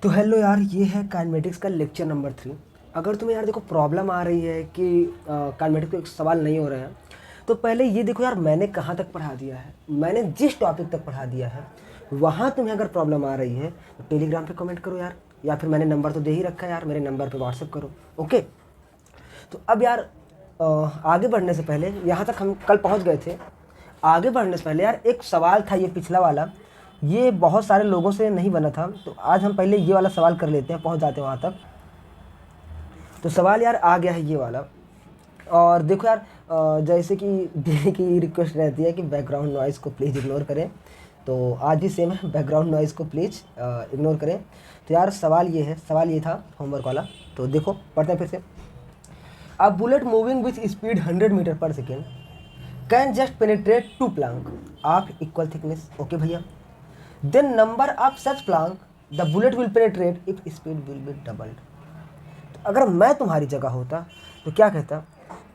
तो हेलो यार, ये है काइनेमेटिक्स का लेक्चर नंबर 3। अगर तुम्हें यार देखो प्रॉब्लम आ रही है कि काइनेमेटिक्स के सवाल नहीं हो रहे हैं, तो पहले ये देखो यार मैंने कहाँ तक पढ़ा दिया है। मैंने जिस टॉपिक तक पढ़ा दिया है वहाँ तुम्हें अगर प्रॉब्लम आ रही है तो टेलीग्राम पे कमेंट करो यार, या फिर मैंने नंबर तो दे ही रखा है यार, मेरे नंबर पे व्हाट्सएप करो। ओके, तो अब यार आगे बढ़ने से पहले, यहाँ तक हम कल पहुँच गए थे। आगे बढ़ने से पहले यार एक सवाल था, ये पिछला वाला, ये बहुत सारे लोगों से नहीं बना था, तो आज हम पहले ये वाला सवाल कर लेते हैं, पहुंच जाते हैं वहाँ तक। तो सवाल यार आ गया है ये वाला, और देखो यार जैसे कि डेली की रिक्वेस्ट रहती है कि बैकग्राउंड नॉइज़ को प्लीज़ इग्नोर करें, तो आज भी सेम है, बैकग्राउंड नॉइज़ को प्लीज़ इग्नोर करें। तो यार सवाल ये है, सवाल ये था होमवर्क वाला, तो देखो पढ़ते हैं फिर से। A bullet moving with speed 100 metre पर second can just penetrate 2 plank of equal thickness. Okay भैया, then number of such plank the bullet will penetrate if speed will be doubled। तो अगर मैं तुम्हारी जगह होता तो क्या कहता,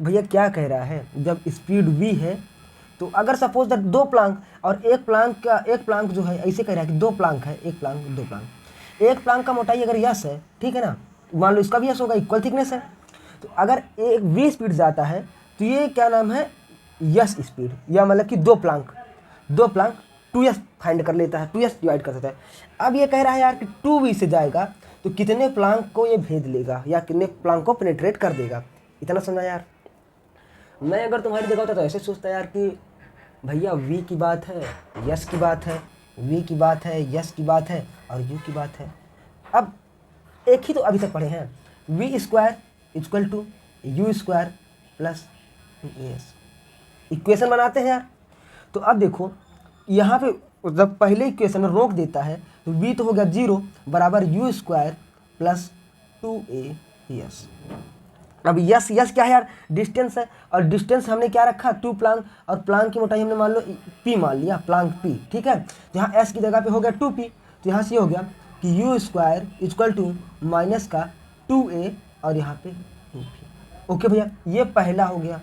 भैया क्या कह रहा है, जब स्पीड v है तो अगर सपोज दैट 2 प्लांक और एक प्लांक जो है, ऐसे कह रहा है कि 2 प्लांक है, एक प्लांक का मोटाई अगर यस है, ठीक है ना, मान लो इसका भी यस होगा, इक्वल थिकनेस है, तो अगर एक v स्पीड जाता है तो ये क्या नाम है, यस स्पीड, या मतलब कि 2 प्लांक 2s फाइंड कर लेता है, 2s डिवाइड कर देता है। अब ये कह रहा है यार कि 2v से जाएगा तो कितने प्लांक को ये भेद लेगा या कितने प्लांक को पेनिट्रेट कर देगा। इतना समझा यार। मैं अगर तुम्हारी जगह होता तो ऐसे सोचता यार कि भैया v की बात है, यस की बात है, v की बात है, यस की बात है, और u की बात है। अब एक ही तो अभी तक पढ़े हैं, v square equal to u square plus as। Equation बनाते हैं यार। तो अब देखो यहाँ पे जब पहले इक्वेशन में रोक देता है तो v तो हो गया 0 बराबर u स्क्वायर प्लस 2as। अब यस क्या है यार, डिस्टेंस है, और डिस्टेंस हमने क्या रखा, 2 प्लांक, और प्लांक की मोटाई हमने मान लो p मान लिया, प्लांक p, ठीक है। तो यहाँ s की जगह पे हो गया 2p, तो यहाँ से हो गया कि u square equal to minus का 2a और यहाँ पे 2p। ओके भैया, ये पहला हो गया।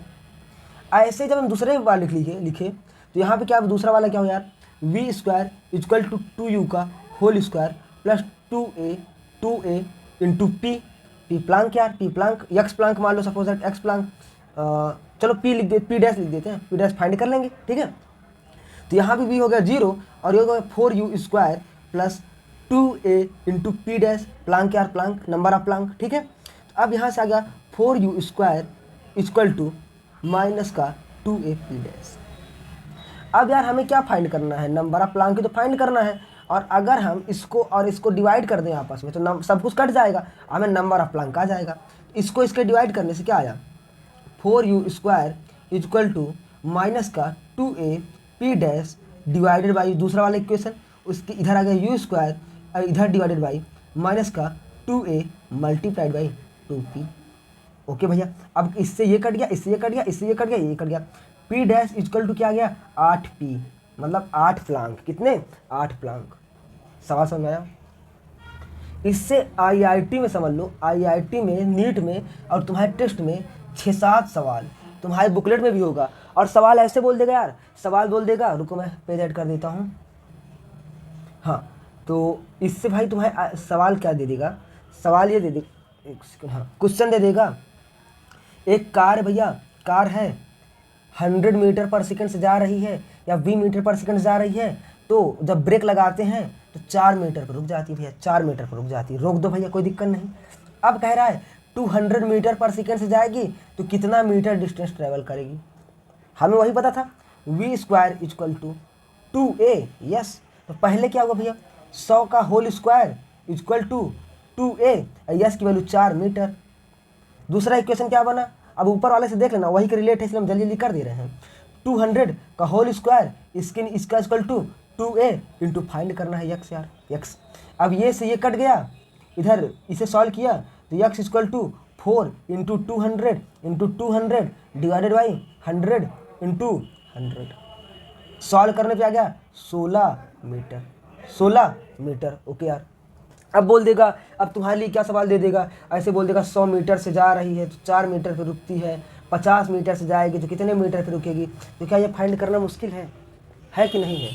ऐसे जब हम दूसरे वाले लिखे तो यहाँ पे क्या दूसरा वाला क्या हो यार, v square equal to 2u का whole square plus 2a into p plank यार, p प्लांक, x प्लांक मान लो, सपोज दैट x प्लांक, चलो p डैश लिख देते हैं, p डैश फाइंड कर लेंगे, ठीक है। तो यहाँ पे v हो गया 0 और ये हो गया 4u square plus 2a into p dash, Planck यार, प्लांक नंबर ऑफ प्लांक, ठीक है। तो अब यहाँ से आ गया 4u square equal to minus का 2a p डैश। अब यार हमें क्या फाइंड करना है, नंबर ऑफ प्लांक की तो फाइंड करना है, और अगर हम इसको और इसको डिवाइड कर दें आपस में तो सब कुछ कट जाएगा, हमें नंबर ऑफ प्लांक आ जाएगा। इसको इसके डिवाइड करने से क्या आया, 4u square equal to minus का 2a p dash divided by दूसरा वाला इक्वेशन, उसके इधर आ गया u स्क्वायर और इधर डिवाइडेड बाई माइनस का 2a multiplied by 2p। Okay भैया, अब इससे ये कट गया, इससे ये कट गया, इससे ये कट गया, ये कट गया, p डैश इक्वल टू क्या आ गया, 8p, मतलब 8 प्लांक, कितने, 8 प्लांक। सवाल समझ आया। इससे IIT में समझ लो, IIT में, नीट में और तुम्हारे टेस्ट में 6-7 सवाल तुम्हारे बुकलेट में भी होगा, और सवाल ऐसे बोल देगा यार, सवाल बोल देगा, रुको मैं पेज ऐड कर देता हूँ। हाँ, तो इससे भाई तुम्हारे सवाल क्या दे देगा, सवाल ये दे देगा, एक सेकंड, हाँ, क्वेश्चन दे देगा, एक कार भैया, कार है 100 मीटर पर सेकंड से जा रही है या 20 मीटर पर सेकंड जा रही है, तो जब ब्रेक लगाते हैं तो 4 मीटर पर रुक जाती है भैया, 4 मीटर पर रुक जाती है, रोक दो भैया, कोई दिक्कत नहीं। अब कह रहा है 200 मीटर पर सेकंड से जाएगी तो कितना मीटर डिस्टेंस ट्रेवल करेगी, हमें वही पता था, v square equal to 2a, s. तो पहले क्या होगा भैया, 100 का whole square equal to 2a, s की वैल्यू 4 मीटर। दूसरा इक्वेशन क्या बना, अब ऊपर वाले से देख लेना, वही के रिलेट है, इसलिए हम जल्दी जल्दी कर दे रहे हैं। 200 का होल स्क्वायर इसका equal to 2a into find करना है x यार, x। अब ये से ये कट गया, इधर इसे सॉल्व किया तो x equal to 4 into 200 into 200 divided by 100 into 100, solve करने पे आ गया 16 मीटर, 16 मीटर। ओके यार, अब बोल देगा, अब तुम्हारे लिए क्या सवाल दे देगा, ऐसे बोल देगा 100 मीटर से जा रही है तो 4 मीटर पर रुकती है, 50 मीटर से जाएगी तो कितने मीटर पर रुकेगी। तो क्या ये फाइंड करना मुश्किल है कि नहीं है,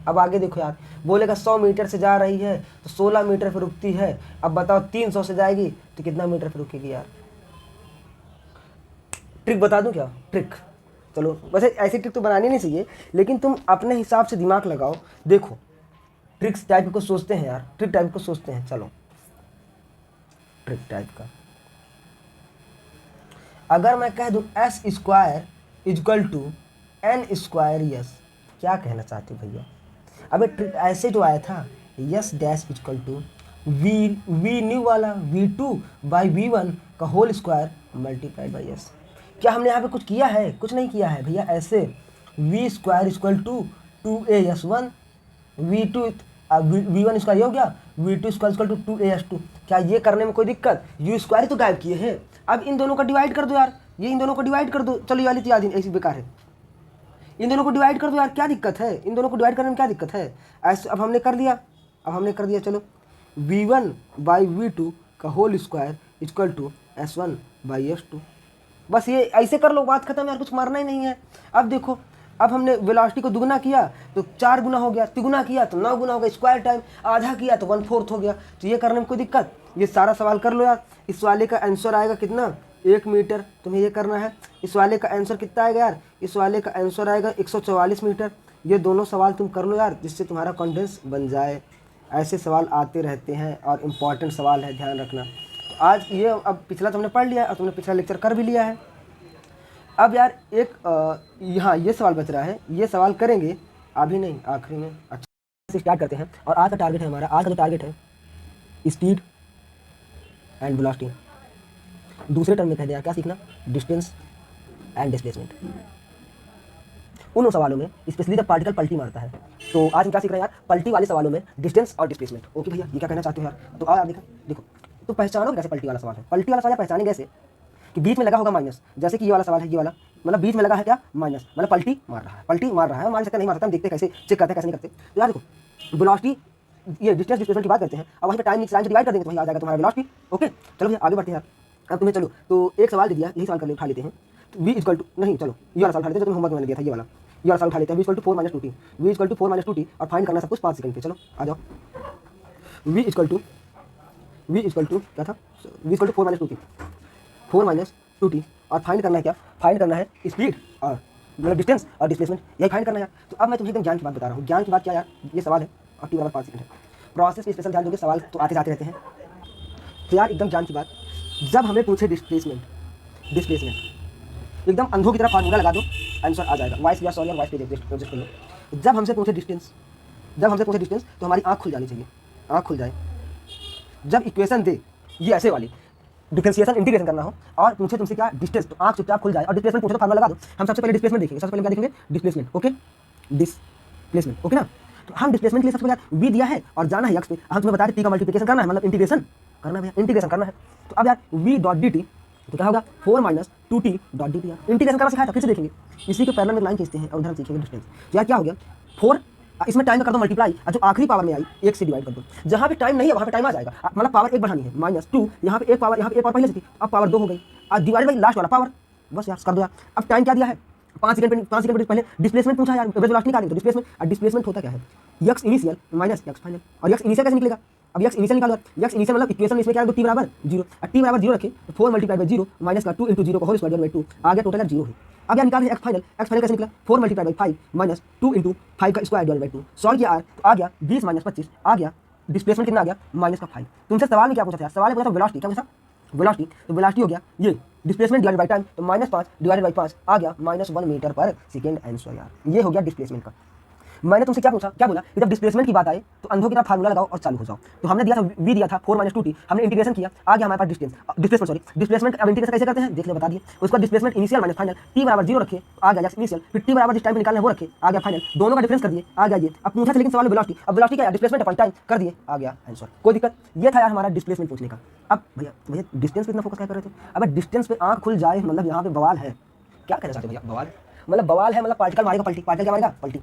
अब आगे देखो यार, बोलेगा 100 मीटर से जा रही है तो 16 मीटर पर रुकती है। अब बताओ 300 से जाएगी तो कितना मीटर पर रुकेगी यार? ट्रिक बता दूं क्या? ट्रिक, चलो वैसे ऐसी ट्रिक तो बनानी नहीं चाहिए, लेकिन तुम अपने हिसाब से दिमाग लगाओ। देखो ट्रिक्स टाइप को सोचते हैं यार, ट्रिक टाइप को सोचते हैं। चलो ट्रिक टाइप का, अगर मैं कह दूं S square equal to N square yes, क्या कहना चाहते हो भैया? अबे ट्रिक ऐसे जो आया था, s dash equal to v new वाला V2/V1 का whole square multiplied by s. क्या हमने यहाँ पे कुछ किया है? कुछ नहीं किया है भैया। ऐसे v square equal to 2a+1 V2 V1 square ये हो गया, V2 square equal to 2a+2। क्या ये करने में कोई दिक्कत? यू स्क्वायर तो गायब किए हैं। अब इन दोनों का डिवाइड कर दो यार, ये इन दोनों को डिवाइड कर दो। चलो ये वाली तो याद ऐसी बेकार है, इन दोनों को डिवाइड कर दो यार, क्या दिक्कत है? इन दोनों को डिवाइड करने में क्या दिक्कत है? ऐसे अब हमने कर दिया, चलो V1/V2 का whole square equal to S1/S2। बस ये ऐसे कर लो, बात खत्म यार, कुछ मारना ही नहीं है। अब देखो, अब हमने वेलोसिटी को दुगुना किया तो 4 गुना हो गया, तिगुना किया तो 9 गुना हो गया, स्क्वायर टाइम आधा किया तो 1/4 हो गया। तो ये करने में कोई दिक्कत? ये सारा सवाल कर लो यार। इस वाले का आंसर आएगा कितना? 1 मीटर। तुम्हें ये करना है। इस वाले का आंसर कितना आएगा यार? इस वाले का आंसर आएगा 144 मीटर। ये दोनों सवाल तुम कर लो यार, जिससे तुम्हारा कॉन्फिडेंस बन जाए। ऐसे सवाल आते रहते हैं और इम्पॉर्टेंट सवाल है, ध्यान रखना। तो आज ये, अब पिछला तुमने पढ़ लिया और तुमने पिछला लेक्चर कर भी लिया है। अब यार एक यहाँ ये सवाल बच रहा है, ये सवाल करेंगे अभी नहीं, आखिरी में। अच्छा स्टार्ट करते हैं। और आज का टारगेट है हमारा, आज का जो टारगेट है स्पीड एंड वेलोसिटी। दूसरे टर्म में कह दिया क्या सीखना? Distance and displacement. उन सवालों में स्पेशली जब पार्टिकल पलटी मारता है, तो आज हम क्या सीख रहे हैं यार? पलटी वाले सवालों में डिस्टेंस और डिस्प्लेसमेंट। ओके भैया, ये क्या कहना चाहते हो यार? तो आप देखो तो पहचानो कैसे पलटी वाला सवाल है। पलटी वाला सवाल पहचानेंगे कैसे कि बीच में लगा होगा माइनस, जैसे कि ये वाला सवाल है, ये वाला मतलब बीच में लगा है क्या? माइनस, मतलब पलटी मार रहा है, मान सकते नहीं मार सकते, हम देखते हैं कैसे चेक करते हैं, कैसे नहीं करते। तो यार देखो वेलोसिटी, ये डिस्टेंस डिस्प्लेसमेंट की बात करते हैं। अब वहीं पे टाइम से डिवाइड कर देंगे तो वहीं आ जाएगा तुम्हारा वेलोसिटी। ओके चलो भैया आगे बढ़ते हैं यार। अब तुम्हें चलो तो एक सवाल दे दिया, यही सवाल कर उठा लेते हैं। वी इक्वल टू, नहीं चलो ये वाला सवाल उठा लेते हैं जो तुम्हें होमवर्क में मैंने दिया था, ये वाला सवाल उठा लेते हैं। V equal to 4 - 2t, v equal to 4 - 2t और फाइंड करना सब कुछ 5 सेकंड पे। चलो आ जाओ। वी इक्वल टू क्या था? We equal to 4 - 2t, 4 - 2t और फाइंड करना है क्या? फाइंड करना है स्पीड और मतलब डिस्टेंस और डिस्प्लेसमेंट, यही फाइंड करना है यार। तो अब मैं तुम्हें एकदम ज्ञान की बात बता रहा हूँ। ज्ञान की बात क्या यार? ये सवाल है और t = 5 सेकंड है। प्रोसेस पे स्पेशल ध्यान दोगे, सवाल तो आते जाते रहते हैं। तो यार एकदम ज्ञान की बात, जब हमें पूछे डिस्प्लेसमेंट एकदम अंधों की तरह फार्मूला लगा दो, आंसर आ जाएगा। वॉइस या सॉरी और वॉइस पे एडजस्ट कर लो। जब हमसे पूछे डिस्टेंस तो हमारी आँख खुल जानी चाहिए, आँख खुल जाए। जब इक्वेशन दे ये ऐसे वाली डिफरेंशिएशन इंटीग्रेशन करना हो और पूछे तुमसे क्या? डिस्टेंस, तो आँख चुपचाप खुल जाए। और डिस्प्लेसमेंट पूछे तो फार्मूला लगा दो। हम सबसे पहले डिस्प्लेसमेंट देखेंगे, सबसे पहले क्या देखेंगे? डिस्प्लेसमेंट। ओके डिस्प्लेसमेंट, ओके ना? तो हम डिस्प्लेसमेंट के लिए सबसे पहले वी दिया है और जाना है एक्स पे। हम तुम्हें बता दें टी का मल्टीप्लिकेशन करना है, मतलब इंटीग्रेशन करना है, इंटीग्रेशन करना है। तो अब यार v डॉट dt तो क्या होगा? 4 - 2t डॉट dt। यार इंटीग्रेशन करना सिखाया था, फिर से देखेंगे। इसी के पैरेलल में लाइन खींचते हैं और उधर सीखेंगे डिस्टेंस। तो यार क्या हो गया? 4 इसमें टाइम का कर दो मल्टीप्लाई, और जो आखिरी पावर में आई 1 से डिवाइड कर दो। जहाँ पे टाइम नहीं है वहाँ पे टाइम आ जाएगा, मतलब पावर 1 बढ़ानी है, -2। यहाँ पे एक पावर, यहाँ पे एक पावर पहले से थी, अब पावर 2 हो गई और डिवाइड बाई लास्ट वाला पावर। बस यार कर दो यार। अब टाइम क्या दिया है? 5 सेकंड पहले डिस्प्लेसमेंट पूछा यार, वेलोसिटी निकालेंगे तो डिस्प्लेसमेंट, और डिस्प्लेसमेंट होता क्या है? x initial minus x final. और x इनिशियल कैसे निकलेगा? अब x इनिशियल निकालो। x इनिशियल मतलब इक्वेशन में इसमें क्या है? t = 0, और t = 0 रखे तो 4 × 0 माइनस का 2 × 0 का होल स्क्वायर / 2 आ गया, टोटल 0 है। अब यार निकाल x फाइनल कैसे निकला? 4 × 5 माइनस 2 × 5 का स्क्वायर / 2। सॉल्व किया तो आ गया 20 - 25 आ गया। डिस्प्लेसमेंट कितना आ गया? -5। तुमसे सवाल में क्या पूछा था? सवाल में पूछा था वेलोसिटी, क्या पूछा? वेलोसिटी। तो वेलोसिटी हो गया ये डिस्प्लेसमेंट डिवाइडेड बाय टाइम, तो -5 डिवाइडेड बाय 5 आ गया -1 मीटर पर सेकेंड आंसर। यार ये हो गया डिस्प्लेसमेंट का। मैंने तुमसे क्या पूछा, क्या बोला कि जब डिस्प्लेसमेंट की बात आए तो अंधों की तरह फार्मूला लगाओ और चालू हो जाओ। तो हमने दिया था v दिया था 4 - 2t, हमने इंटीग्रेशन किया, आ गया हमारे पास डिस्प्लेसमेंट। अब इंटीग्रेशन कैसे करते हैं देख ले, बता दिए। उसका displacement initial minus final, t = 0 रखे आ गया इनिशियल, फिर t = जिस टाइम पे निकालना है वो रखे आ गया फाइनल, दोनों का डिफरेंस कर दिए आ गया ये। अब पूछा था लेकिन सवाल वेलोसिटी, अब वेलोसिटी क्या है? डिस्प्लेसमेंट अपन टाइम कर दिए आ गया आंसर। कोई दिक्कत? ये था यार हमारा डिस्प्लेसमेंट पूछने का। अब भैया डिस्टेंस पे इतना फोकस क्या कर रहे थे? अब डिस्टेंस पे आँख खुल जाए मतलब यहाँ पे बवाल है। क्या कहना चाहते भैया? बवाल मतलब बवाल है, मतलब पार्टिकल मारेगा पलटी, पार्टिकल क्या मारेगा? पलटी।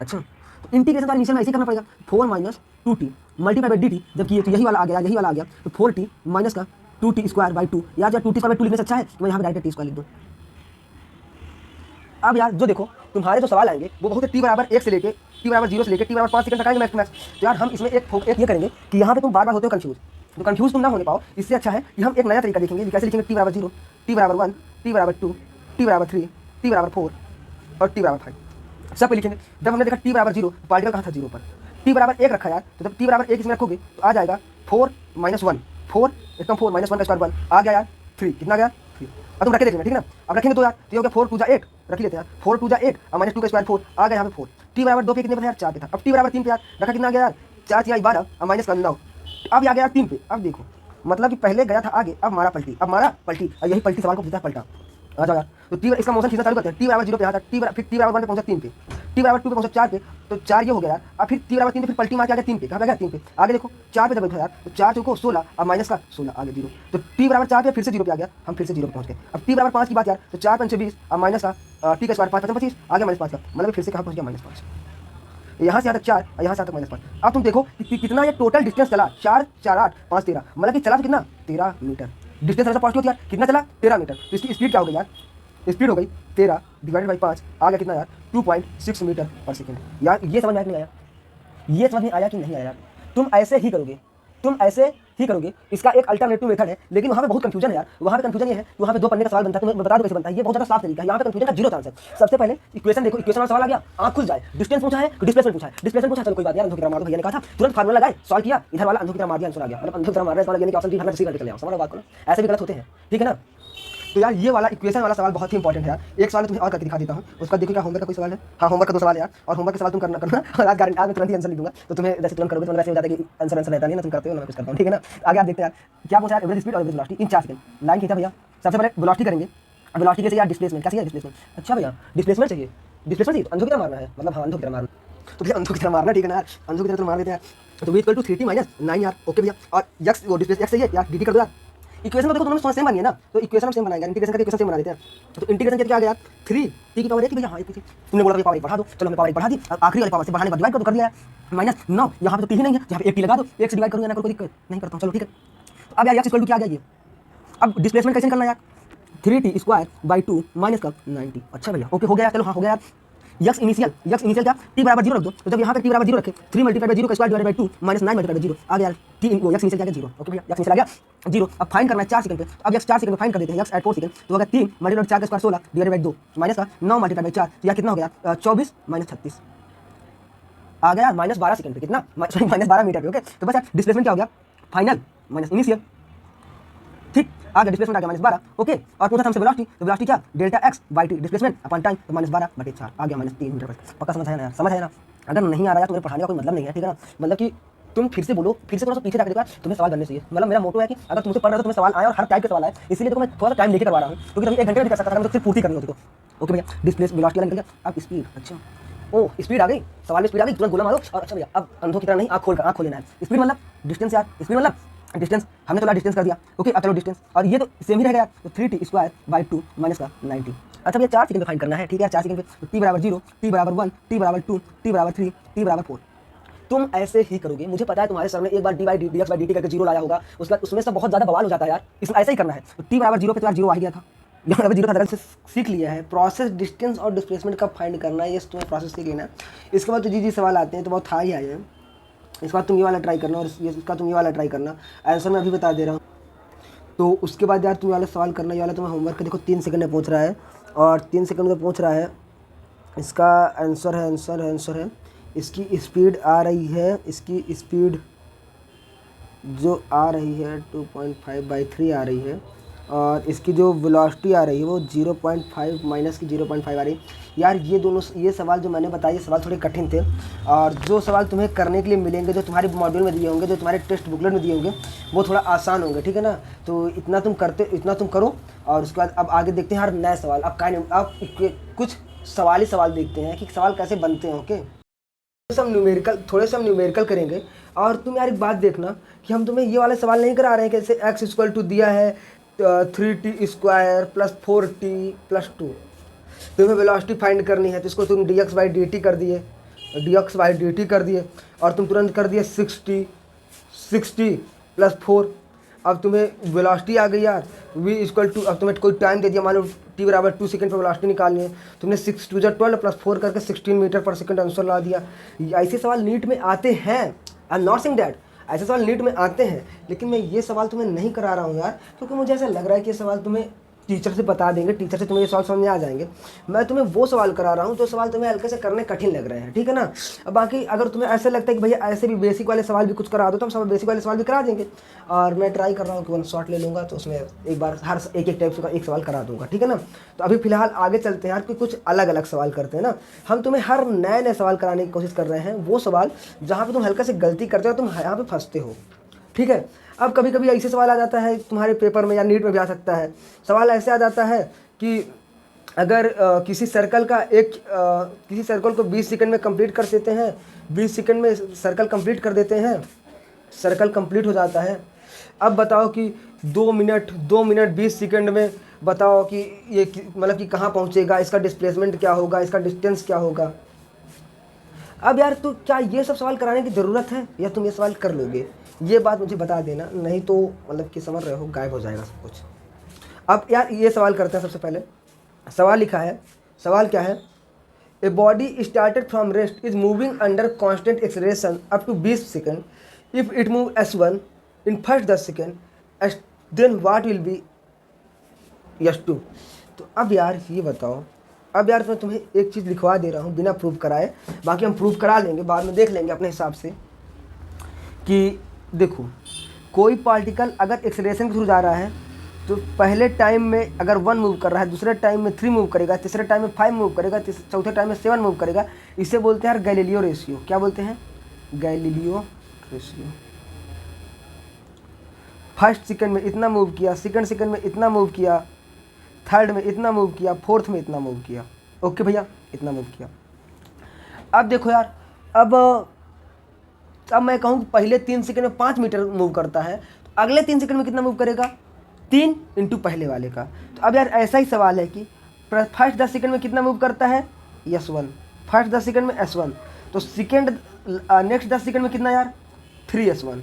अच्छा तो इंटीग्रेशन तो इनिशियल में ऐसे करना पड़ेगा, 4 - 2t मल्टीप्लाई बाई dt, जबकि ये तो यही वाला आ गया, तो 4t माइनस का 2t² / 2। यार जब 2t² / 2 लिखने से अच्छा है तो मैं यहाँ पे डायरेक्ट t² लिख दूँ। अब यार जो देखो तुम्हारे जो सवाल आएंगे वो बहुत टी बराबर 1 से लेके टी बराबर 0 से लेके टी बराबर 5 सेकंड तक आएंगे मैक्स टू मैक्स। तो यार हम इसमें एक ये करेंगे कि यहाँ पे तुम बार बार होते हो कंफ्यूज, तो कंफ्यूज तुम ना होने पाओ, इससे अच्छा है कि हम एक नया तरीका देखेंगे। कैसे लिखेंगे? टी बराबर 0, टी बराबर 1, टी बराबर 2, टी बराबर 3, टी बराबर 4 और टी बराबर 5 सब पे लिखेंगे। जब हमने देखा टी बराबर 0 पार्टिकल कहाँ था 0 पर, टी बराबर 1 रखा यार, तो जब टी बराबर 1 इसमें रखोगे तो आ जाएगा 4 - 1, 4 एकदम 4 - 1 का स्क्वायर 1 आ गया यार 3, कितना गया 3। अब तुम रखे देख लेना, ठीक है ना? अब रखेंगे तो यार ये हो गया 4 × 2 = 8, रख लेते हैं यार 4 × 2 = 8 और -2 का स्क्वायर 4 आ गया यहाँ पे 4। टी बराबर 2 पे कितने पे यार 4 पे था। अब टी बराबर 3 पे यार रखा कितना आ गया यार 4 × 3 = 12 और -9। अब आ गया यार 3 पे। अब देखो मतलब कि पहले गया था आगे, अब मारा पलटी, अब मारा पलटी और यही पलटी सवाल को पूछता है पलटा। आ जाओ यार, तो टी इसका मोशन खींचना चालू करते हैं। टी बराबर 0 पे आता है, फिर टी बराबर 1 पे पहुंचा 3 पे, टी बराबर 2 पे पहुंचा 4 पे, तो 4 ये हो गया यार। अब फिर टी बराबर 3 पे फिर पलटी मार के आ गया 3 पे, कहाँ पे गया 3 पे। आगे देखो 4 पे जब बैठा यार तो 4 चौको 16 और माइनस का 16 आगे 0, तो टी बराबर 4 पे फिर से 0 पे आ गया, हम फिर से 0 पे पहुंच गए। अब टी बराबर 5 की बात यार, तो 4 × 5 = 20 और माइनस का टी का स्क्वायर 5 × 5 = 25 आ गया -5 का, मतलब फिर से कहाँ पहुंच गया -5। यहाँ से यहाँ तक 4 और यहाँ से यहाँ तक -5। अब तुम देखो कि कितना ये टोटल डिस्टेंस चला, 4 4 8 5 13, मतलब कि चला तो कितना 13 मीटर। डिस्टेंस हमेशा पॉजिटिव होती है यार, कितना चला 13 मीटर। तो इसकी स्पीड क्या हो गई यार, स्पीड हो गई 13 / 5 आ गया कितना यार 2.6 मीटर पर सेकेंड। यार ये समझ में आया कि नहीं आया? ये समझ में आया कि नहीं आया? तुम ऐसे ही करोगे, तुम ऐसे ही करोगे। इसका एक अल्टरनेटिव मेथड है, लेकिन वहाँ पे बहुत कंफ्यूजन है यार। वहाँ पे कंफ्यूजन ये है कि वहाँ पे 2 पन्ने का सवाल बनता है, तुम्हें बता दो कैसे बनता है। ये बहुत ज़्यादा साफ तरीका है, यहाँ पे कंफ्यूजन का 0 चांस है। सबसे पहले इक्वेशन देखो, इक्वेशन वाला सवाल आ गया, आँख खुल जाए। डिस्टेंस पूछा है, डिस्प्लेसमेंट पूछा है, डिस्प्लेसमेंट पूछा, चलो कोई बात यार, अंधों की तरह मार दो, भैया ने कहा था। तुरंत फार्मूला लगाए, सॉल्व किया, इधर वाला अंधों की तरह मार दिया, आंसर आ गया। मतलब अंधों की तरह मार रहे हैं, यानी कि ऑप्शन डी भरना सीधा निकल गया। समझ बात को, ऐसे भी गलत होते हैं, ठीक है ना? तो यार ये वाला इक्वेशन वाला सवाल बहुत ही इंपॉर्टेंट है यार। एक सवाल तुम्हें और करके दिखा देता हूँ, उसका देखो क्या होमवर्क का कोई सवाल है। हाँ, होमवर्क का 2 सवाल है यार, और होमवर्क के सवाल तुम करना और आज गारंटी, आज मैं तुरंत ही आंसर लिख दूंगा। तो तुम्हें जैसे तुरंत करोगे तो वैसे हो जाता है कि आंसर रहता नहीं ना, तुम करते हो ना, मैं कुछ करता हूँ, ठीक है ना? आगे आप देखते हैं यार क्या पूछा है, एवरेज स्पीड और एवरेज वेलोसिटी इन 4 सेकंड। लाइन खींचा भैया, सबसे पहले वेलोसिटी करेंगे, वेलोसिटी कैसे यार, डिस्प्लेसमेंट कैसे यार, डिस्प्लेसमेंट। अच्छा भैया डिस्प्लेसमेंट चाहिए, डिस्प्लेसमेंट चाहिए तो अंधों की तरह मारना है, मतलब हाँ अंधों की तरह मारना, तो भैया अंधों की तरह मारना, ठीक है ना यार? अंधों की तरह मार देते हैं यार। तो v = 3t - 9 यार, ओके भैया। और x वो डिस्प्लेस x चाहिए यार, dt कर दो यार। इक्वेशन तो देखो तुमने सेम बनी है ना, तो इक्वेशन हम सेम बनाएंगे, इंटीग्रेशन करके इक्वेशन सेम बना देते हैं। तो इंटीग्रेशन करके क्या आ गया यार 3 t की पावर 1 भैया, हाँ 1 तुमने बोला पावर 1 बढ़ा दो, चलो हमने पावर 1 बढ़ा दी, और आखिरी वाली पावर से बढ़ाने के बाद डिवाइड कर दिया है -9। यहाँ पे तो t ही नहीं है, यहाँ पे 1 t लगा दो, 1 से डिवाइड करूँगा ना, कोई दिक्कत नहीं करता हूँ, चलो ठीक है। तो अब यार x = क्या आ गया ये, अब डिस्प्लेसमेंट कैसे निकलना यार 3t² / 2 माइनस का 9t। अच्छा भैया ओके हो गया, चलो हाँ हो गया यार। यक्स इनिशियल क्या t बराबर 0 रख दो, तो जब यहाँ पे t बराबर 0 रखे 3 × 0 का स्क्वायर डिवाइडेड बाय 2 -9 × 0 आ गया यार t वो यक्स इनिशियल क्या गया 0, ओके भैया यक्स इनिशियल आ गया 0। अब फाइंड करना है 4 सेकंड पे, अब यक्स 4 सेकंड में फाइंड कर देते हैं, यक्स एट 4 सेकंड, तो अगर 3 × 4 का स्क्वायर 16 डिवाइडेड बाय 2 माइनस का 9 × 4 तो यह कितना हो गया 24 - 36 आ गया -12 सेकंड पे, कितना -12 मीटर पे, ओके। तो बस यार डिस्प्लेसमेंट क्या हो गया फाइनल माइनस इनिशियल, ठीक आ गया डिस्प्लेसमेंट आ गया -12, ओके। और पूछा था हमसे वेलोसिटी, तो वेलोसिटी क्या Δx/t डिस्प्लेसमेंट अपन टाइम, तो -12/4 आ गया -3 मीटर पर। पक्का समझ आया ना यार, समझ आया ना? अगर नहीं आ रहा है तो मेरे पढ़ाने का कोई मतलब नहीं है, ठीक है ना? मतलब कि तुम फिर से बोलो, फिर से थोड़ा सा पीछे जाकर देखो, तुम्हें सवाल करने चाहिए। मतलब मेरा मोटो है कि अगर तुमसे पढ़ रहे हो तो तुम्हें सवाल आए और हर टाइप के सवाल आए, इसीलिए तो मैं थोड़ा सा टाइम लेके करवा रहा हूँ, क्योंकि तुम 1 घंटे में कर सकता था, मैं तो सिर्फ पूर्ति करनी होती तो। ओके भैया डिस्प्लेस वेलोसिटी वाला निकल गया। अब स्पीड, अच्छा ओ स्पीड आ गई, सवाल में स्पीड आ गई, तुरंत गोला मारो। और अच्छा भैया अब अंधों की तरह नहीं, आँख खोल लेना है। स्पीड मतलब डिस्टेंस यार, स्पीड मतलब डिस्टेंस, हमने तो डिस्टेंस कर दिया, ओके। अब चलो डिस्टेंस, और ये तो सेम ही रहेगा यार, तो 3t² / 2 माइनस का 9t। अच्छा भैया 4 सेकंड में फाइंड करना है, ठीक है 4 सेकंड पे, तो t बराबर 0, t बराबर 1, t बराबर 2, t बराबर 3, t बराबर 4। तुम ऐसे ही करोगे, मुझे पता है तुम्हारे सर ने एक बार dx/dt करके 0 लाया होगा, उसके बाद उसमें से बहुत ज़्यादा बवाल हो जाता है यार, इसमें ऐसा ही करना है। तो t बराबर 0 पे तो यार 0 आ ही गया था, यहाँ पर 0 था, से सीख लिया है। प्रोसेस डिस्टेंस और डिस्प्लेसमेंट कब फाइंड करना है, ये तुम्हें प्रोसेस सीख लेना। इसके बाद तो जी सवाल आते हैं तो बहुत था ही आए हैं। इसके बाद तुम ये वाला ट्राई करना, और इसका तुम ये वाला ट्राई करना, आंसर मैं अभी बता दे रहा हूँ। तो उसके बाद यार तुम वाला सवाल करना, ये वाला तुम्हें होमवर्क का देखो 3 सेकंड में पहुँच रहा है, और 3 सेकंड में पहुँच रहा है। इसका आंसर है इसकी स्पीड आ रही है, इसकी स्पीड जो आ रही है 2.5/3 आ रही है, और इसकी जो वेलोसिटी आ रही है वो 0.5 माइनस की 0.5 आ रही है। यार ये दोनों ये सवाल जो मैंने बताए, ये सवाल थोड़े कठिन थे, और जो सवाल तुम्हें करने के लिए मिलेंगे, जो तुम्हारे मॉड्यूल में दिए होंगे, जो तुम्हारे टेक्स्ट बुकलेट में दिए होंगे, वो थोड़ा आसान होंगे, ठीक है ना? तो इतना तुम करो, और उसके बाद अब आगे देखते हैं यार नए सवाल। अब कुछ सवाल देखते हैं कि सवाल कैसे बनते हैं, ओके। थोड़े से हम न्यूमेरिकल करेंगे। और तुम यार एक बात देखना कि हम तुम्हें ये वाले सवाल नहीं करा रहे हैं कि जैसे x दिया है 3t² + 4t + 2, तुम्हें वेलोसिटी फाइंड करनी है, तो इसको तुम dx/dt कर दिए, और तुम तुरंत कर दिए 60 + 4। अब तुम्हें वेलोसिटी आ गई यार v = अब तुम्हें कोई टाइम दे दिया, मान लो t बराबर 2 सेकंड पर वेलोसिटी निकालनी है, तुमने 6 2 12 प्लस 4 करके 16 मीटर पर सेकंड आंसर ला दिया। ऐसे सवाल नीट में आते हैं, I am not saying that, ऐसे सवाल नीट में आते हैं, लेकिन मैं ये सवाल तुम्हें नहीं करा रहा हूँ यार, क्योंकि मुझे ऐसा लग रहा है कि ये सवाल तुम्हें टीचर से बता देंगे, टीचर से तुम्हें ये सवाल समझ में आ जाएंगे। मैं तुम्हें वो सवाल करा रहा हूँ जो सवाल तुम्हें हल्के से करने कठिन लग रहे हैं, ठीक है ना। अब बाकी अगर तुम्हें ऐसा लगता है कि भैया ऐसे भी बेसिक वाले सवाल भी कुछ करा दो, तो हम सब बेसिक वाले सवाल भी करा देंगे। और मैं ट्राई कर रहा हूँ कि 1 शॉट ले लूँगा, तो उसमें एक बार हर एक टाइप का एक सवाल करा दूँगा, ठीक है ना। तो अभी फिलहाल आगे चलते हैं यार, कि कुछ अलग अलग सवाल करते हैं ना। हम तुम्हें हर नए नए सवाल कराने की कोशिश कर रहे हैं, वो सवाल जहाँ पर तुम हल्का से गलती करते हो, तुम यहाँ पर फंसते हो, ठीक है। अब कभी कभी ऐसे सवाल आ जाता है तुम्हारे पेपर में या नीट में भी आ सकता है। सवाल ऐसे आ जाता है कि अगर किसी सर्कल को 20 सेकंड में कंप्लीट कर देते हैं, 20 सेकंड में सर्कल कंप्लीट कर देते हैं, सर्कल कंप्लीट हो जाता है। अब बताओ कि 2 मिनट 20 सेकंड में बताओ कि ये मतलब कि कहाँ पहुँचेगा, इसका डिस्प्लेसमेंट क्या होगा, इसका डिस्टेंस क्या होगा। अब यार तो क्या ये सब सवाल कराने की ज़रूरत है, या तुम ये सवाल कर लोगे, ये बात मुझे बता देना, नहीं तो मतलब कि समझ रहे हो गायब हो जाएगा सब कुछ। अब यार ये सवाल करते हैं। सबसे पहले सवाल लिखा है, सवाल क्या है, a body started from rest is moving under constant acceleration up to 20 second, if it move s1 in first 10 second then what will be s2। तो अब यार ये बताओ, अब यार मैं तुम्हें एक चीज़ लिखवा दे रहा हूँ बिना प्रूव कराए, बाकी हम प्रूव करा लेंगे, बाद में देख लेंगे अपने हिसाब से। कि देखो, कोई पार्टिकल अगर एक्सेलरेशन के थ्रू जा रहा है, तो पहले टाइम में अगर 1 मूव कर रहा है, दूसरे टाइम में 3 मूव करेगा, तीसरे टाइम में 5 मूव करेगा, चौथे टाइम में 7 मूव करेगा, इसे बोलते हैं यार गैलीलियो रेशियो। क्या बोलते हैं? Galileo ratio. फर्स्ट सेकंड में इतना मूव किया, सेकंड सेकंड में इतना मूव किया, थर्ड में इतना मूव किया, फोर्थ में इतना मूव किया। ओके भैया, इतना मूव किया। अब देखो यार, अब मैं कहूँ पहले 3 सेकंड में 5 मीटर मूव करता है, तो अगले 3 सेकंड में कितना मूव करेगा? 3 इंटू पहले वाले का। तो अब यार ऐसा ही सवाल है कि फर्स्ट 10 सेकंड में कितना मूव करता है? s1। फर्स्ट 10 सेकंड में s1, तो सेकंड नेक्स्ट 10 सेकंड में कितना यार? 3s1।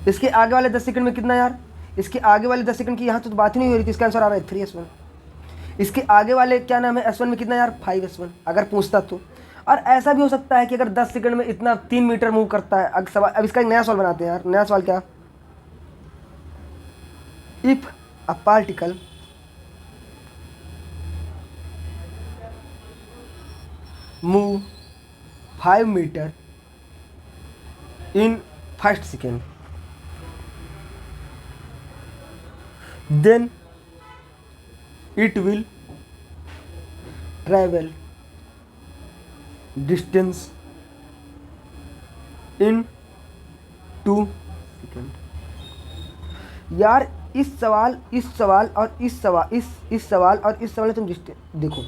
इसके आगे वाले 10 सेकंड में कितना यार? इसके आगे वाले 10 सेकंड की यहाँ तो बात ही नहीं हो रही थी, इसका आंसर आ रहा है 3s1। इसके आगे वाले क्या नाम है s1 में कितना यार? 5s1, अगर पूछता तो। और ऐसा भी हो सकता है कि अगर 10 सेकंड में इतना 3 मीटर मूव करता है। अब इसका एक नया सवाल बनाते हैं यार। नया सवाल क्या? If a particle move 5 metre in first second, then it will travel distance in 2 second. यार इस सवाल और इस सवाल तुम देखो,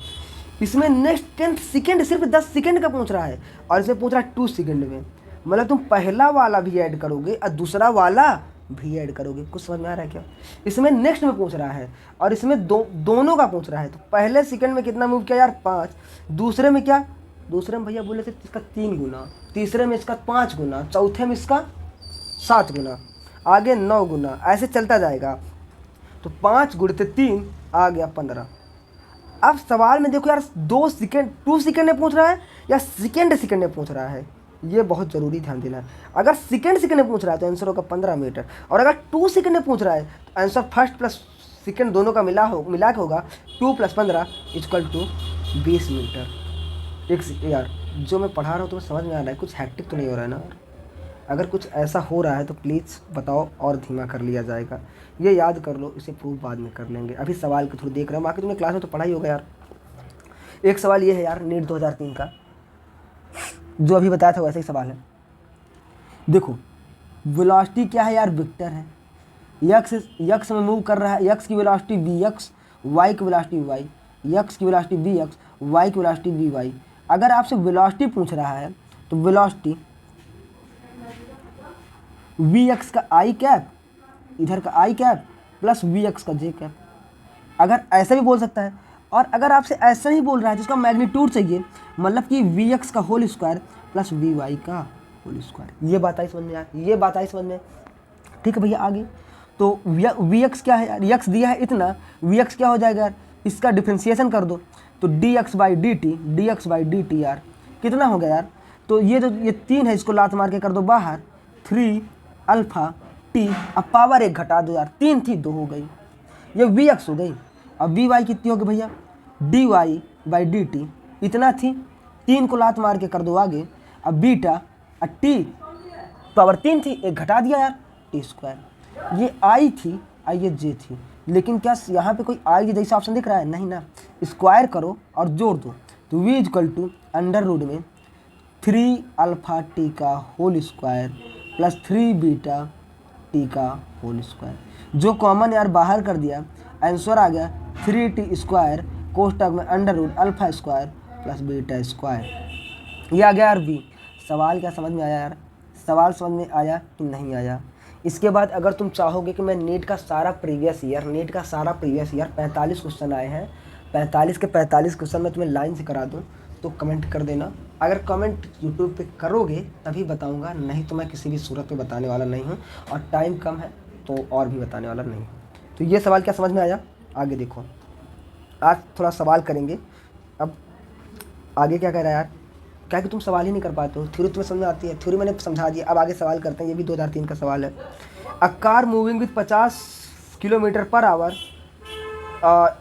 इसमें नेक्स्ट 10 सेकेंड सिर्फ 10 सेकेंड का पूछ रहा है, और इसमें पूछ रहा है 2 सेकेंड में। मतलब तुम पहला वाला भी ऐड करोगे और दूसरा वाला भी ऐड करोगे। कुछ समझ में आ रहा है क्या? इसमें नेक्स्ट में पूछ रहा है, और इसमें दोनों का पूछ रहा है। तो पहले सेकंड में कितना मूव किया यार? 5। दूसरे में क्या? दूसरे में भैया बोले थे इसका 3 गुना, तीसरे में इसका 5 गुना, चौथे में इसका 7 गुना, आगे 9 गुना, ऐसे चलता जाएगा। तो 5 गुणित 3 आ गया 15। अब सवाल में देखो यार, 2 सेकेंड में पूछ रहा है या सेकेंड में पूछ रहा है, ये बहुत ज़रूरी ध्यान देना है। अगर सेकेंड में पूछ रहा है तो आंसर होगा 15 मीटर, और अगर 2 सेकेंड में पूछ रहा है तो आंसर फर्स्ट प्लस सेकेंड दोनों का मिला के होगा 2 + 15 = 20 मीटर। एक यार जो मैं पढ़ा रहा हूँ तो समझ में आ रहा है? कुछ हैक्टिक तो नहीं हो रहा है ना? अगर कुछ ऐसा हो रहा है तो प्लीज़ बताओ, और धीमा कर लिया जाएगा। ये याद कर लो, इसे प्रूफ बाद में कर लेंगे। अभी सवाल के थ्रू देख रहा हूँ, बाकी तुमने क्लास में तो पढ़ा ही होगा यार। एक सवाल ये है यार, नीट 2003 का, जो अभी बताया था वैसे ही सवाल है। देखो, वेलोसिटी क्या है यार? वेक्टर है। यक्स में मूव कर रहा है, यक्स की वेलोसिटी vx, वाई की वेलोसिटी y, यक्स की वेलोसिटी vx, वाई की वेलोसिटी vy। अगर आपसे वेलोसिटी पूछ रहा है तो वेलोसिटी vx का i कैप, इधर का i कैप प्लस vx का j कैप। अगर ऐसा भी बोल सकता है, और अगर आपसे ऐसा ही बोल रहा है जिसका मैग्नीट्यूड चाहिए, मतलब कि vx का होल स्क्वायर प्लस vy का होल स्क्वायर। ये बात आई समझ में यार? ये बात आई समझ में? ठीक है भैया, आगे तो vx क्या है यार? x दिया है इतना, vx क्या हो जाएगा यार? इसका डिफ्रेंसिएशन कर दो तो dx/dt यार कितना हो गया यार। तो ये 3 है, इसको लात मार के कर दो बाहर, 3 अल्फा टी, अब पावर 1 घटा दो यार, 3 थी 2 हो गई, ये vx हो गई। अब vy कितनी होगी भैया, dy/dt इतना थी, 3 को लात मार के कर दो आगे, अब बीटा टी पावर 3 थी, 1 घटा दिया यार, t²। ये आई थी, ये जे थी, लेकिन क्या यहाँ पे कोई आई जैसा ऑप्शन दिख रहा है, नहीं ना। स्क्वायर करो और जोड़ दो तो v = अंडर रूट में 3 अल्फा टी का whole square plus 3 beta T का होल स्क्वायर, जो कॉमन यार बाहर कर दिया, आंसर आ गया 3t² कोष्टक में under root alpha square plus beta square. ये आ गया यार v। सवाल क्या समझ में आया यार, सवाल समझ में आया कि नहीं आया। इसके बाद अगर तुम चाहोगे कि मैं नीट का सारा प्रीवियस ईयर 45 क्वेश्चन आए हैं, 45 के 45 क्वेश्चन मैं तुम्हें लाइन से करा दूं, तो कमेंट कर देना। अगर कमेंट यूट्यूब पे करोगे तभी बताऊंगा, नहीं तो मैं किसी भी सूरत में बताने वाला नहीं हूं, और टाइम कम है तो और भी बताने वाला नहीं हूं। तो ये सवाल क्या समझ में आया, आगे देखो, आज थोड़ा सवाल करेंगे। अब आगे क्या कह रहा है यार, क्या कि तुम सवाल ही नहीं कर पाते हो, थ्योरी तुम्हें समझ में आती है, थ्योरी मैंने समझा दिया, अब आगे सवाल करते हैं। ये भी 2003 का सवाल है। A car moving with 50 km/h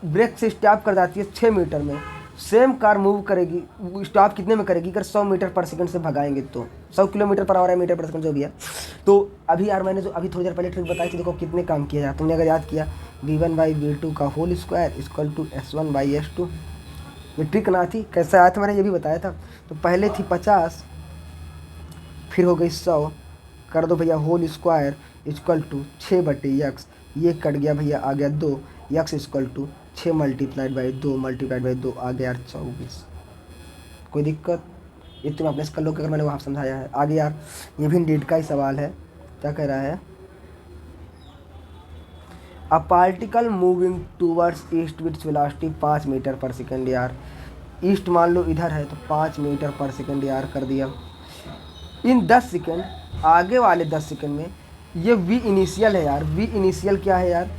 brake से स्टॉप कर जाती है 6 मीटर में, सेम कार मूव करेगी, स्टॉप कितने में करेगी, अगर 100 मीटर पर सेकंड से भगाएंगे तो 100 km/h है, मीटर पर सेकंड जो भी है। तो अभी यार मैंने जो अभी थोड़ी देर पहले ट्रिक बताई थी, देखो कितने काम किया यार, तुमने अगर याद किया v1/v2 का होल स्क्वायर = s1/s2, ये ट्रिक ना थी, कैसे आया था मैंने ये भी बताया था। तो पहले थी 50, फिर हो गई 100, कर दो भैया होल स्क्वायर = 6/x, ये कट गया भैया, आ गया 2, x = 6 × 2 आ गया यार 24। कोई दिक्कत, ये तुम अपने से कर लो कि अगर मैंने वहाँ समझाया है। आगे यार ये भी नीट का ही सवाल है, क्या कह रहा है, a particle moving towards east with velocity 5 metre पर सेकेंड यार, ईस्ट मान लो इधर है तो 5 मीटर पर सेकेंड यार कर दिया। इन 10 सेकेंड, आगे वाले 10 सेकेंड में ये v इनिशियल है यार, v इनिशियल क्या है यार,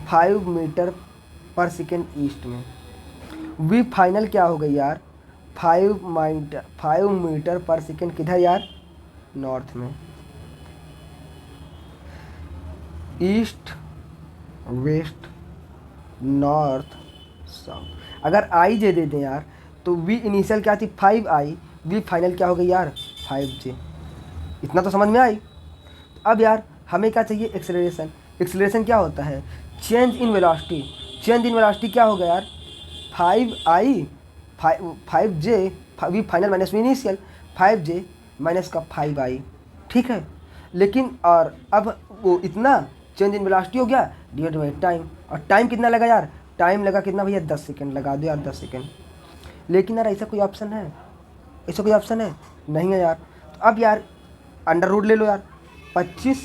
5 मीटर पर सेकेंड ईस्ट में, v फाइनल क्या हो गई यार, 5 मीटर पर सेकेंड किधर यार, नॉर्थ में। ईस्ट वेस्ट नॉर्थ साउथ, अगर आई जे दे दें यार तो v इनिशियल क्या थी 5i, v फाइनल क्या हो गई यार 5j। इतना तो समझ में आई। अब यार हमें क्या चाहिए, एक्सेलरेशन। एक्सेलरेशन क्या होता है, change in velocity. Change in velocity क्या हो गया यार, 5i 5j, v final minus v initial, 5j minus का 5i, ठीक है। लेकिन और अब वो इतना चेंज इन वेलोसिटी हो गया डिवाइड बाई टाइम, और टाइम कितना लगा यार, टाइम लगा कितना भैया 10 सेकेंड, लगा दो यार 10 सेकेंड। लेकिन यार ऐसा कोई ऑप्शन है, ऐसा कोई ऑप्शन है नहीं है यार। तो अब यार अंडर रूट ले लो यार, 25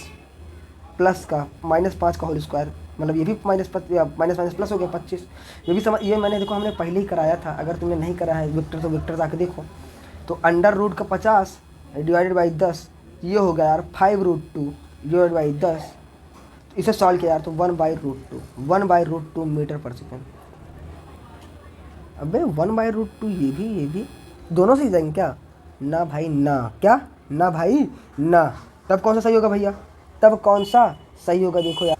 प्लस का -5 का होल स्क्वायर, मतलब ये भी माइनस प्लस हो गया 25। ये भी समझ, ये मैंने देखो हमने पहले ही कराया था, अगर तुमने नहीं करा है विक्टर तो विक्टर जाके देखो। तो अंडर रूट का 50 डिवाइडेड बाई 10, ये हो गया यार 5√2 डिवाइड बाई 10, इसे सॉल्व किया यार तो 1/√2 मीटर पर सेकेंड। अबे 1/√2 ये भी दोनों से ही जाएंगे क्या, ना भाई ना, क्या ना भाई ना, तब कौन सा सही होगा भैया, तब कौन सा सही होगा, देखो यार।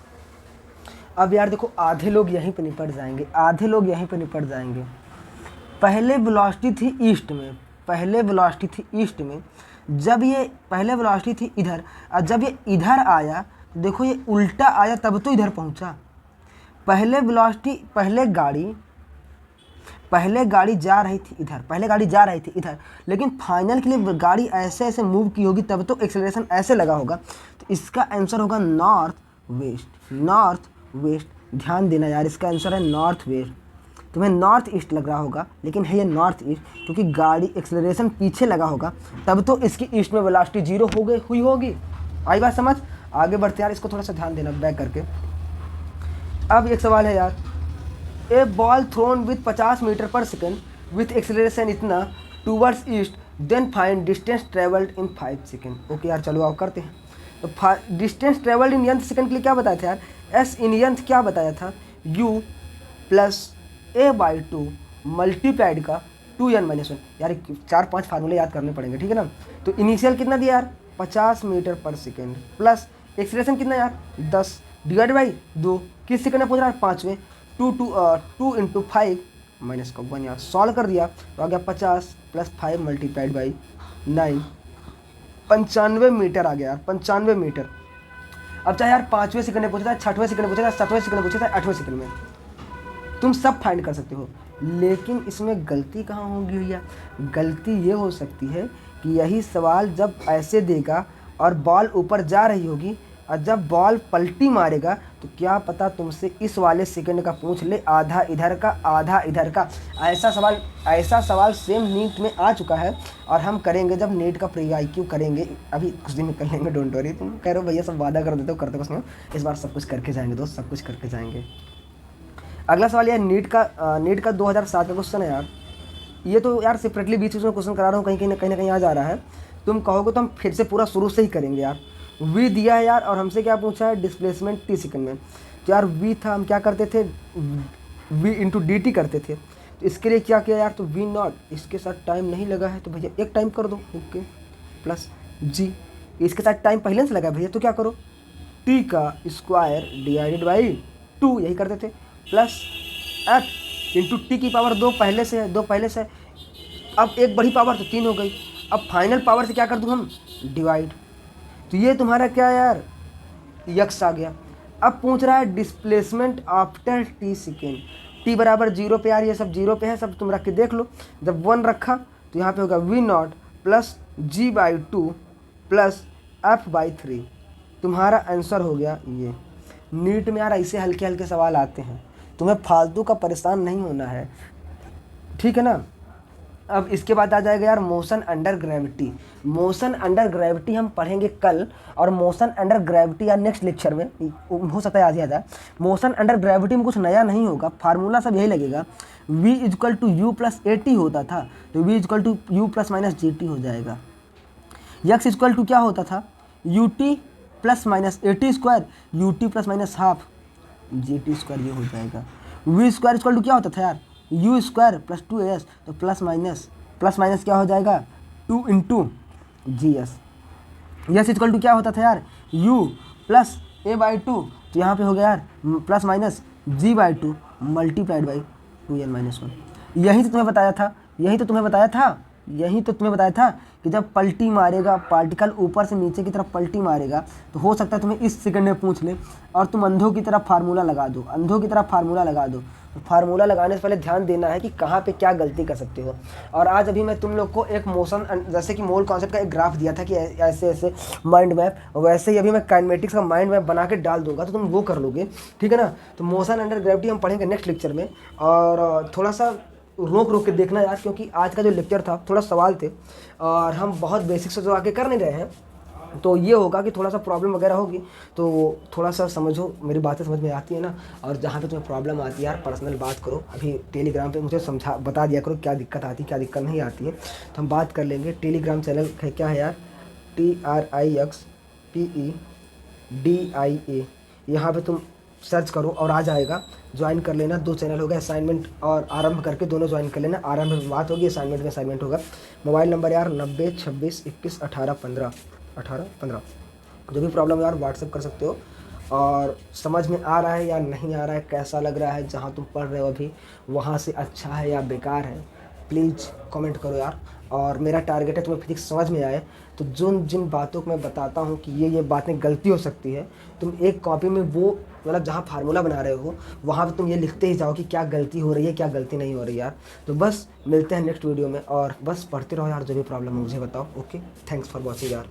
अब यार देखो आधे लोग यहीं पे निपट जाएंगे, आधे लोग यहीं पे निपट जाएंगे। पहले वेलोसिटी थी ईस्ट में, पहले वेलोसिटी थी ईस्ट में, जब ये पहले वेलोसिटी थी इधर, और जब ये इधर आया देखो ये उल्टा आया, तब तो इधर पहुंचा। पहले वेलोसिटी, पहले गाड़ी जा रही थी इधर, पहले गाड़ी जा रही थी इधर, लेकिन फाइनल के लिए गाड़ी ऐसे ऐसे मूव की होगी, तब तो एक्सेलरेशन ऐसे लगा होगा। तो इसका आंसर होगा नॉर्थ वेस्ट। ध्यान देना यार, इसका आंसर है नॉर्थ वेस्ट। तुम्हें नॉर्थ ईस्ट लग रहा होगा, लेकिन है ये नॉर्थ ईस्ट, क्योंकि गाड़ी एक्सेलरेशन पीछे लगा होगा, तब तो इसकी ईस्ट में वेलोसिटी 0 हुई होगी। आई बात समझ, आगे बढ़ते यार, इसको थोड़ा सा ध्यान देना बैक करके। अब एक सवाल है यार, a ball thrown with 50 metre पर सेकेंड विथ एक्सेलरेशन इतना towards east, then find distance travelled in 5 second. Okay यार चलो आप करते हैं। तो distance travelled in nth second के लिए क्या बताया था यार, एस इन nth क्या बताया था, u प्लस a/2 मल्टीप्लाइड का 2n-1। यार 4-5 फार्मूले याद करने पड़ेंगे, ठीक है ना। तो इनिशियल कितना दिया यार 50 मीटर पर सेकेंड प्लस एक्सीलरेशन कितना यार 10 डिवाइड बाई 2, किस सेकंड में पूछ रहा है 5वें, 2 इंटू 5 माइनस का 1 यार, सॉल्व कर दिया तो आ गया 50 प्लस 5 मल्टीप्लाइड बाई 9, 95 मीटर आ गया यार, 95 मीटर। अब चाहे यार 5वें सेकंड में पूछता है, 6वें सेकंड में पूछता है, 7वें सेकंड में पूछता है, 8वें सेकंड में, तुम सब फाइंड कर सकते हो। लेकिन इसमें गलती कहाँ होगी भैया, गलती ये हो सकती है कि यही सवाल जब ऐसे देगा और बॉल ऊपर जा रही होगी और जब बॉल पलटी मारेगा तो क्या पता तुमसे इस वाले सेकंड का पूछ ले, आधा इधर का आधा इधर का। ऐसा सवाल सेम नीट में आ चुका है और हम करेंगे जब नीट का प्री IQ करेंगे, अभी कुछ दिन में कर लेंगे, डोंट वरी। तुम कह रहे हो भैया सब वादा कर देते हो, करते कुछ नहीं हो, इस बार सब कुछ करके जाएंगे दोस्त, सब कुछ करके जाएंगे। अगला सवाल यार नीट का 2007 का क्वेश्चन है यार। ये तो यार सेपरेटली बीच में क्वेश्चन करा रहा हूँ, कहीं ना कहीं आ जा रहा है। तुम कहोगे तो हम फिर से पूरा शुरू से ही करेंगे यार। वी दिया है यार और हमसे क्या पूछा है, डिस्प्लेसमेंट t सेकंड में। तो यार वी था, हम क्या करते थे, v इंटू dt करते थे। तो इसके लिए क्या किया यार, तो v0, इसके साथ टाइम नहीं लगा है तो भैया एक टाइम कर दो, ओके, प्लस g, इसके साथ टाइम पहले से लगा है भैया तो क्या करो, t का स्क्वायर डिवाइडेड बाई 2, यही करते थे, प्लस f इंटू टी की पावर 2 पहले से है, 2 पहले से है, अब एक बड़ी पावर तो 3 हो गई, अब फाइनल पावर से क्या कर दूँ हम, डिवाइड। तो ये तुम्हारा क्या यार यक्स आ गया। अब पूछ रहा है displacement after t second, t बराबर 0 पे यार, ये सब 0 पे है, सब तुम रख के देख लो। जब 1 रखा तो यहाँ पे होगा v0 plus g/2 plus f/3, तुम्हारा आंसर हो गया ये। नीट में यार ऐसे हल्के हल्के सवाल आते हैं, तुम्हें फालतू का परेशान नहीं होना है, ठीक है ना। अब इसके बाद आ जाएगा यार motion under gravity. Motion under gravity हम पढ़ेंगे कल, और मोशन अंडर ग्रेविटी या नेक्स्ट लेक्चर में हो सकता है आज ही आ जाए। मोशन अंडर ग्रेविटी में कुछ नया नहीं होगा, फार्मूला सब यही लगेगा। v equal to u plus AT होता था तो v equal to u plus minus GT हो जाएगा। x इक्वल टू क्या होता था, UT plus minus AT square, UT plus minus half GT square, ये हो जाएगा। v स्क्वायर इक्वल टू क्या होता था यार, यू स्क्वायर प्लस 2as, तो प्लस माइनस क्या हो जाएगा 2 into GS। S equal to क्या होता था यार, u प्लस a/2, तो यहाँ पे हो गया यार plus minus g/2 multiplied by 2n-1। यही तो तुम्हें बताया था कि जब पलटी मारेगा पार्टिकल ऊपर से नीचे की तरफ पलटी मारेगा तो हो सकता है तुम्हें इस सेकंड में पूछ ले, और तुम अंधों की तरफ फार्मूला लगा दो। तो फार्मूला लगाने से पहले ध्यान देना है कि कहाँ पे क्या गलती कर सकते हो। और आज अभी मैं तुम लोग को एक मोशन, जैसे कि मोल कॉन्सेप्ट का एक ग्राफ दिया था कि ऐसे ऐसे माइंड मैप, वैसे ही अभी मैं काइनेमेटिक्स का माइंड मैप बना के डाल दूंगा, तो तुम वो कर लोगे, ठीक है ना। तो मोशन अंडर ग्रेविटी हम पढ़ेंगे नेक्स्ट लेक्चर में, और थोड़ा सा रोक के देखना यार, क्योंकि आज का जो लेक्चर था थोड़ा सवाल थे और हम बहुत बेसिक से जो आके कर नहीं रहे हैं, तो ये होगा कि थोड़ा सा प्रॉब्लम वगैरह होगी, तो थोड़ा सा समझो, मेरी बातें समझ में आती है ना। और जहाँ पे तुम्हें प्रॉब्लम आती है यार पर्सनल बात करो, अभी टेलीग्राम पे मुझे बता दिया करो क्या दिक्कत आती है क्या दिक्कत नहीं आती है, तो हम बात कर लेंगे। टेलीग्राम चैनल है क्या है यार, TRIXPEDIA, यहाँ पे तुम सर्च करो और आ जाएगा, ज्वाइन कर लेना। 2 चैनल होगा, असाइनमेंट और आरंभ करके दोनों ज्वाइन कर लेना। आरंभ में बात होगी, असाइनमेंट में असाइनमेंट होगा। मोबाइल नंबर यार 90 26 21 18 15 जो भी प्रॉब्लम है यार व्हाट्सएप कर सकते हो। और समझ में आ रहा है या नहीं आ रहा है, कैसा लग रहा है जहाँ तुम पढ़ रहे हो अभी, वहाँ से अच्छा है या बेकार है, प्लीज़ कमेंट करो यार। और मेरा टारगेट है तुम्हें फिजिक्स समझ में आए, तो जिन बातों को मैं बताता हूँ कि ये बातें गलती हो सकती है, तुम एक कॉपी में वो मतलब जहाँ फार्मूला बना रहे हो वहाँ पे तुम ये लिखते ही जाओ कि क्या गलती हो रही है क्या गलती नहीं हो रही यार। तो बस मिलते हैं नेक्स्ट वीडियो में, और बस पढ़ते रहो यार, जो भी प्रॉब्लम है मुझे बताओ। ओके, थैंक्स फॉर वॉचिंग यार।